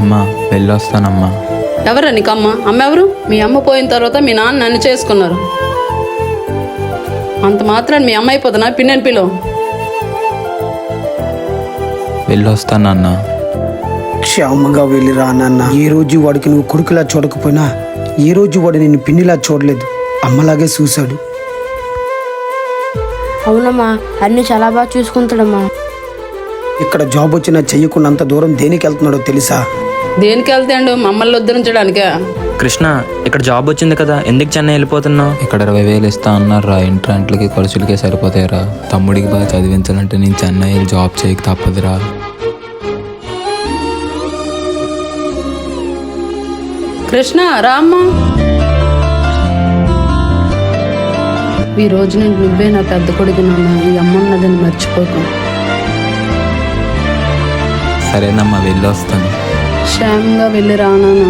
అమ్మా వెళ్ళొస్తానమ్మా. ఎవరా నీకు అమ్మ? అమ్మ ఎవరు? మీ అమ్మ పోయిన తర్వాత మీ నాన్న నన్ను చేసుకున్నారు. అంత మాత్రం మీ అమ్మ అయిపోతున్నా పిన్నెని పిలువ. వెళ్ళొస్తానన్నా. క్షేమంగా వెళ్ళి రా నాన్న. ఏ రోజు వాడికి నువ్వు కొడుకులా చూడకపోయినా ఏ రోజు వాడు నిన్ను పిన్నిలా చూడలేదు, అమ్మలాగే చూశాడు. అవునమ్మా, అన్ని చాలా బాగా చూసుకుంటాడమ్మా. ఇక్కడ జాబ్ వచ్చినా చెయ్యకుండా అంత దూరం దేనికి వెళ్తున్నాడో తెలుసా? దేనికి వెళ్తాడు? మమ్మల్ని ఉద్ధరించడానికే. కృష్ణ, ఇక్కడ జాబ్ వచ్చింది కదా, ఎందుకు చెన్నై వెళ్ళిపోతున్నావు? ఇక్కడ 20,000 ఇస్తా అన్నారా, ఇంట్రెంట్లకి ఖర్చులకే సరిపోతాయిరా. తమ్ముడికి బాగా చదివించాలంటే నేను చెన్నై వెళ్ళి జాబ్ చేయక తప్పదురా. కృష్ణ రామ్మా. ఈ రోజు నేను నువ్వే నా పెద్ద కొడుకు నాన్న. ఈ అమ్మన్నదని మర్చిపోకు. సరేనమ్మా వెళ్ళొస్తాను. క్షేమంగా వెళ్ళి రా నాన్న.